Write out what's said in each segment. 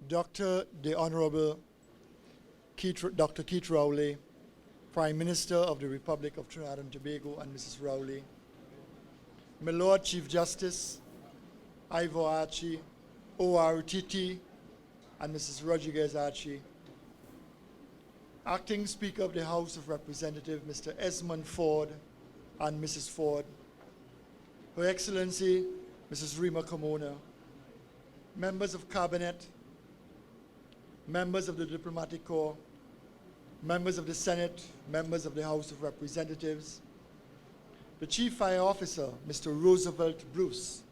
Dr. the Honorable Dr. Keith Rowley, Prime Minister of the Republic of Trinidad and Tobago, and Mrs. Rowley, my Lord Chief Justice Ivor Archie, O.R.T.T., and Mrs. Rodriguez Archie, Acting Speaker of the House of Representatives, Mr. Esmond Ford and Mrs. Ford, Her Excellency, Mrs. Rima Kimona, members of Cabinet, members of the Diplomatic Corps, members of the Senate, members of the House of Representatives, the Chief Fire Officer, Mr. Roosevelt Bruce,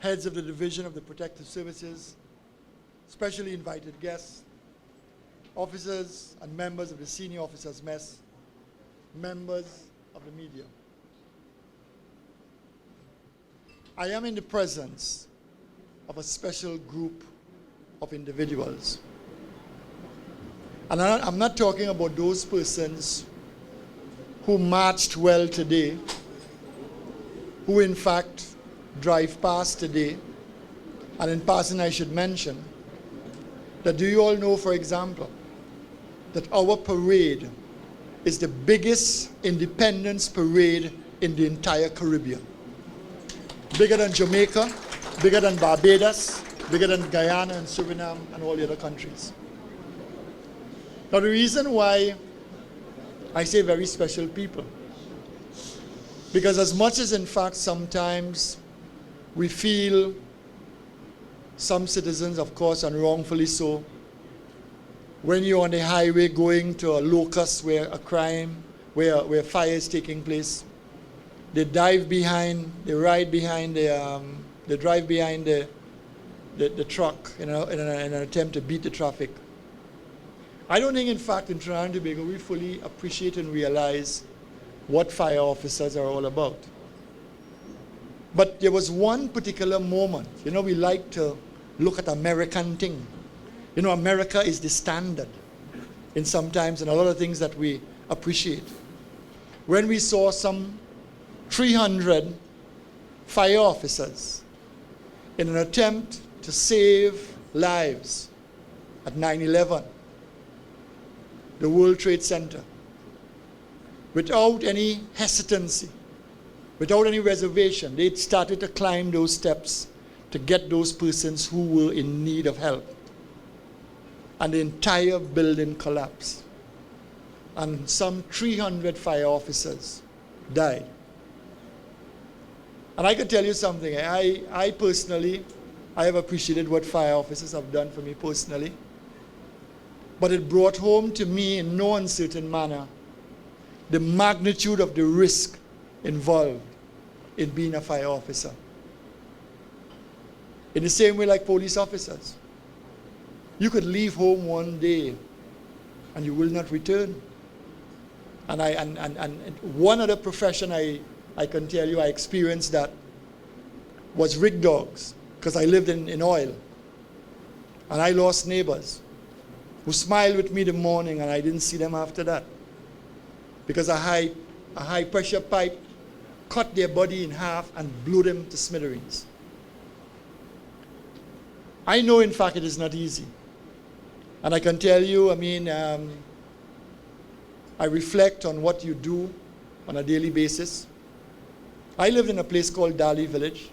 heads of the Division of the Protective Services, specially invited guests, officers and members of the Senior Officers Mess, members of the media. I am in the presence of a special group of individuals. And I'm not talking about those persons who marched well today, who in fact drive past today. And in passing, I should mention that do you all know, for example, that our parade is the biggest independence parade in the entire Caribbean. Bigger than Jamaica, bigger than Barbados, bigger than Guyana and Suriname and all the other countries. Now the reason why I say very special people, because as much as in fact sometimes we feel some citizens, of course, and wrongfully so, when you're on the highway going to a locus where a crime, where fire is taking place, they drive behind the truck in an attempt to beat the traffic. I don't think, in fact, in Trinidad and Tobago, we fully appreciate and realize what fire officers are all about. But there was one particular moment. You know, we like to look at American thing. You know, America is the standard in sometimes and a lot of things that we appreciate. When we saw some 300 fire officers in an attempt to save lives at 9/11, the World Trade Center, without any hesitancy, without any reservation, they started to climb those steps to get those persons who were in need of help. And the entire building collapsed. And some 300 fire officers died. And I can tell you something, I personally, I have appreciated what fire officers have done for me personally. But it brought home to me in no uncertain manner the magnitude of the risk involved in being a fire officer. In the same way like police officers. You could leave home one day and you will not return. And one other profession I can tell you I experienced that was rig dogs, because I lived in oil. And I lost neighbors who smiled with me the morning and I didn't see them after that. Because a high pressure pipe cut their body in half and blew them to smithereens. I know, in fact, it is not easy. And I can tell you, I mean, I reflect on what you do on a daily basis. I lived in a place called Dali Village.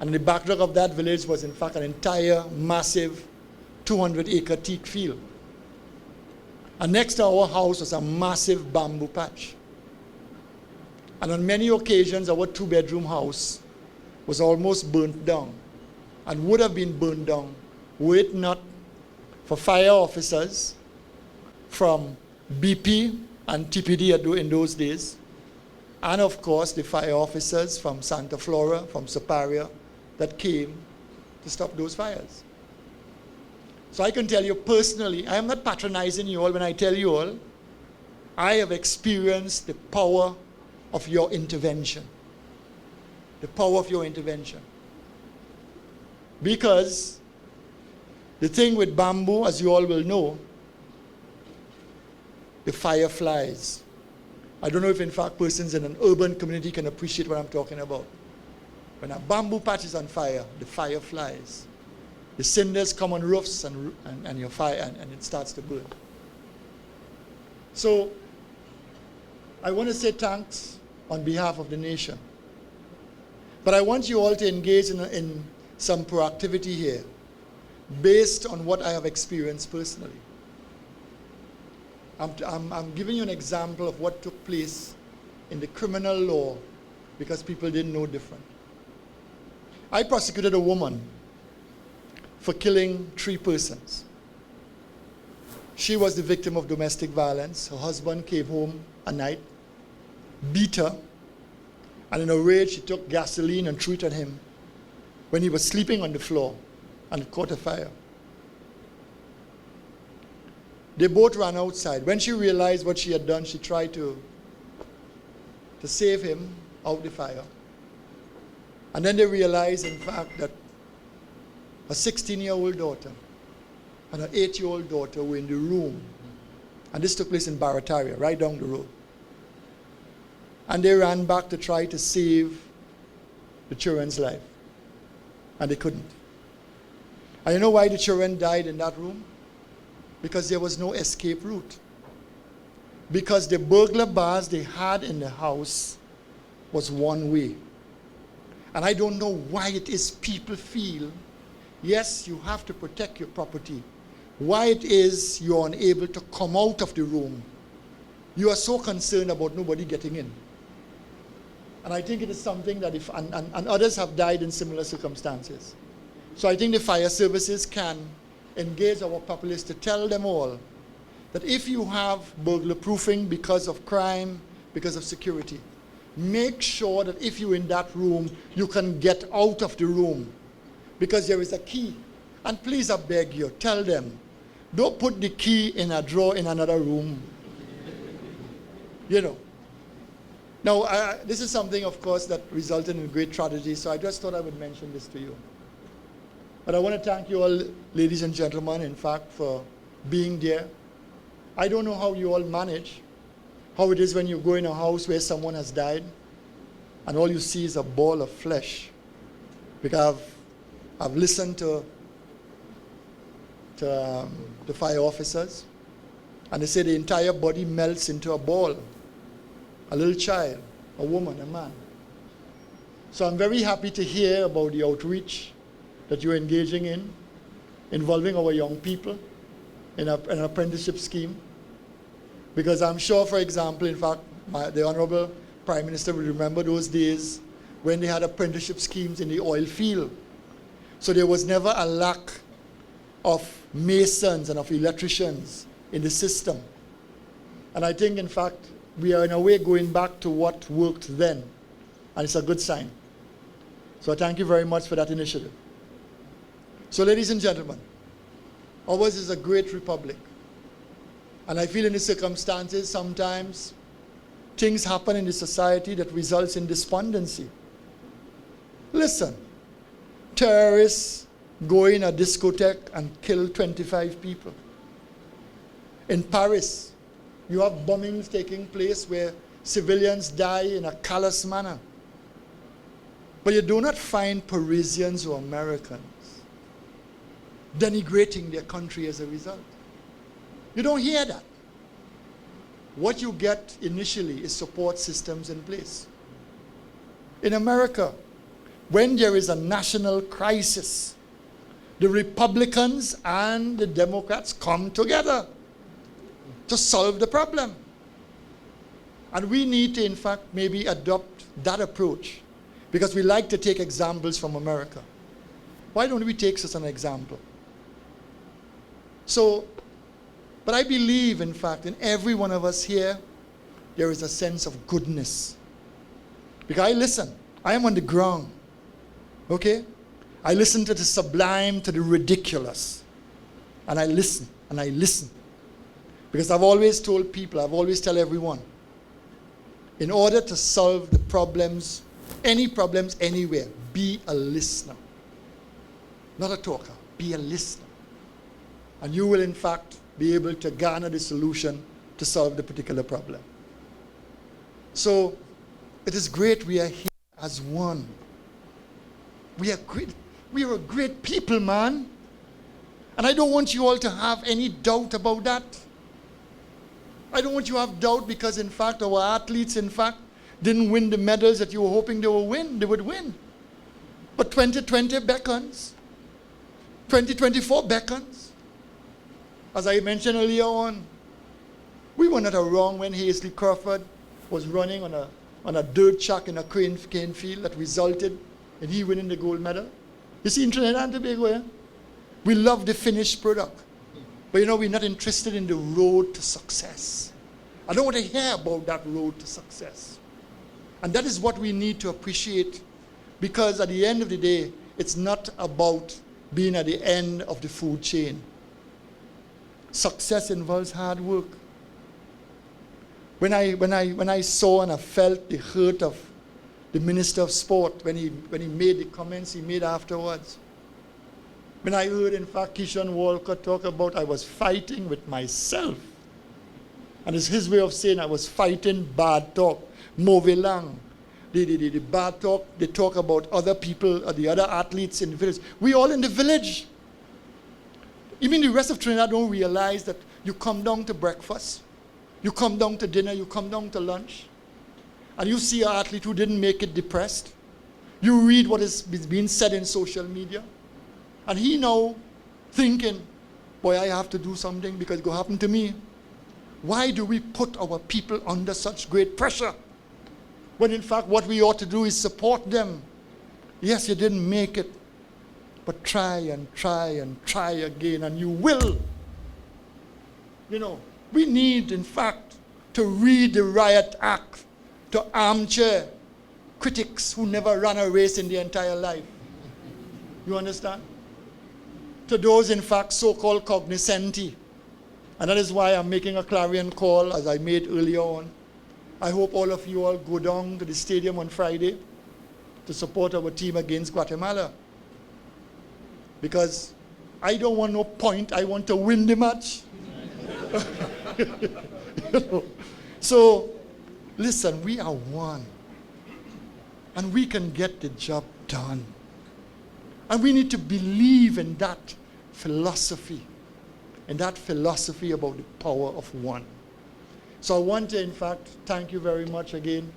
And the backdrop of that village was, in fact, an entire massive 200-acre teak field. And next to our house was a massive bamboo patch. And on many occasions, our two-bedroom house was almost burnt down and would have been burned down were it not for fire officers from BP and TPD in those days, and of course the fire officers from Santa Flora, from Superior, that came to stop those fires. So I can tell you personally, I am not patronizing you all when I tell you all, I have experienced the power of your intervention. The power of your intervention. Because the thing with bamboo, as you all will know, the fire flies. I don't know if in fact persons in an urban community can appreciate what I'm talking about. When a bamboo patch is on fire, the fire flies. the cinders come on roofs and your fire and it starts to burn. So I want to say thanks on behalf of the nation. But I want you all to engage in some proactivity here based on what I have experienced personally. I'm giving you an example of what took place in the criminal law because people didn't know different. I prosecuted a woman for killing 3 persons. She was the victim of domestic violence. Her husband came home at night, beat her, and in a rage she took gasoline and threw it at him when he was sleeping on the floor, and it caught a fire. They both ran outside. When she realized what she had done, she tried to save him out of the fire. And then they realized, in fact, that a 16-year-old daughter and an 8-year-old daughter were in the room. And this took place in Barataria, right down the road. And they ran back to try to save the children's life. And they couldn't. And you know why the children died in that room? Because there was no escape route. Because the burglar bars they had in the house was one way. And I don't know why it is people feel, yes, you have to protect your property. Why it is you're unable to come out of the room. You are so concerned about nobody getting in. And I think it is something that and others have died in similar circumstances. So I think the fire services can engage our populace to tell them all that if you have burglar proofing because of crime, because of security, make sure that if you're in that room, you can get out of the room because there is a key. And please, I beg you, tell them, don't put the key in a drawer in another room. You know. Now, this is something, of course, that resulted in great tragedy, so I just thought I would mention this to you. But I want to thank you all, ladies and gentlemen, in fact, for being there. I don't know how you all manage, how it is when you go in a house where someone has died, and all you see is a ball of flesh. Because I've listened to the fire officers, and they say the entire body melts into a ball. A little child, a woman, a man. So I'm very happy to hear about the outreach that you're engaging in, involving our young people in an apprenticeship scheme. Because I'm sure, for example, in fact, the Honorable Prime Minister will remember those days when they had apprenticeship schemes in the oil field. So there was never a lack of masons and of electricians in the system. And I think, in fact, we are in a way going back to what worked then. And it's a good sign. So thank you very much for that initiative. So ladies and gentlemen, ours is a great republic. And I feel in the circumstances, sometimes things happen in the society that results in despondency. Listen, terrorists go in a discotheque and kill 25 people. In Paris, you have bombings taking place where civilians die in a callous manner. But you do not find Parisians or Americans denigrating their country as a result. You don't hear that. What you get initially is support systems in place. In America, when there is a national crisis, the Republicans and the Democrats come together to solve the problem. And we need to, in fact, maybe adopt that approach because we like to take examples from America. Why don't we take such an example? So, but I believe, in fact, in every one of us here, there is a sense of goodness. Because I listen. I am on the ground. Okay? I listen to the sublime, to the ridiculous. And I listen, and I listen. Because I've always told people, I've always tell everyone, in order to solve the problems, any problems anywhere, be a listener. Not a talker, be a listener. And you will, in fact, be able to garner the solution to solve the particular problem. So, it is great we are here as one. We are great. We are a great people, man. And I don't want you all to have any doubt about that. I don't want you to have doubt because, in fact, our athletes, in fact, didn't win the medals that you were hoping they would win. But 2020 beckons. 2024 beckons. As I mentioned earlier on, we were not wrong when Hazley Crawford was running on a dirt track in a cane field that resulted in he winning the gold medal. You see, in Trinidad and Tobago, yeah? We love the finished product. But we're not interested in the road to success. I don't want to hear about that road to success. And that is what we need to appreciate, because at the end of the day, it's not about being at the end of the food chain. Success involves hard work. When I saw and I felt the hurt of the Minister of Sport when he made the comments he made afterwards, when I heard, in fact, Keyshawn Walker talk about I was fighting with myself. And it's his way of saying I was fighting bad talk. Mauvais langue. The bad talk, they talk about other people, or the other athletes in the village. We all in the village. Even the rest of Trinidad don't realize that you come down to breakfast, you come down to dinner, you come down to lunch, and you see an athlete who didn't make it depressed. You read what is being said in social media. And he now thinking, boy, I have to do something because it's going to happen to me. Why do we put our people under such great pressure? When in fact what we ought to do is support them. Yes, you didn't make it, but try and try and try again, and you will. We need, in fact, to read the Riot Act to armchair critics who never ran a race in their entire life. You understand? To those, in fact, so-called cognoscenti. And that is why I'm making a clarion call, as I made earlier on. I hope all of you all go down to the stadium on Friday to support our team against Guatemala. Because I don't want no point, I want to win the match. So, listen, we are one. And we can get the job done. And we need to believe in that philosophy about the power of one. So I want to, in fact, thank you very much again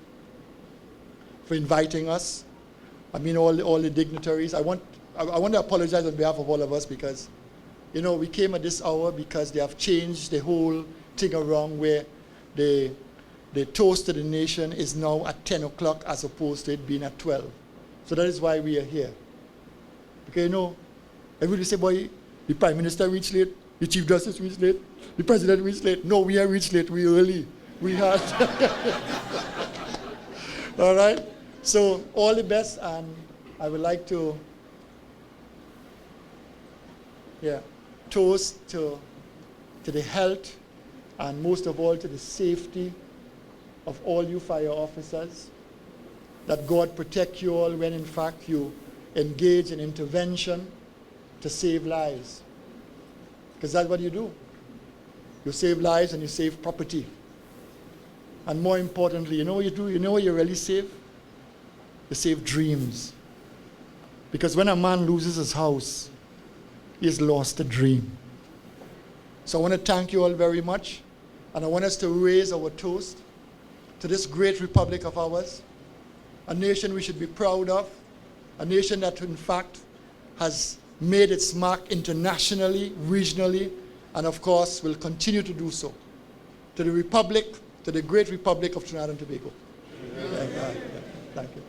for inviting us. I mean, all the dignitaries. I want to apologize on behalf of all of us because, we came at this hour because they have changed the whole thing around where the toast to the nation is now at 10 o'clock as opposed to it being at 12. So that is why we are here. Because, everybody say, boy, the Prime Minister reached late, the Chief Justice reached late, the President reached late. No, we are reached late, we early. We had. All right? So, all the best, and I would like to, toast to the health, and most of all to the safety of all you fire officers, that God protect you all when in fact you engage in intervention to save lives. Because that's what you do. You save lives and you save property. And more importantly, you know what you do? You know what you really save? You save dreams. Because when a man loses his house, he has lost a dream. So I want to thank you all very much. And I want us to raise our toast to this great republic of ours, a nation we should be proud of, a nation that in fact has made its mark internationally, regionally, and of course will continue to do so. To the republic, to the great republic of Trinidad and Tobago. Thank you.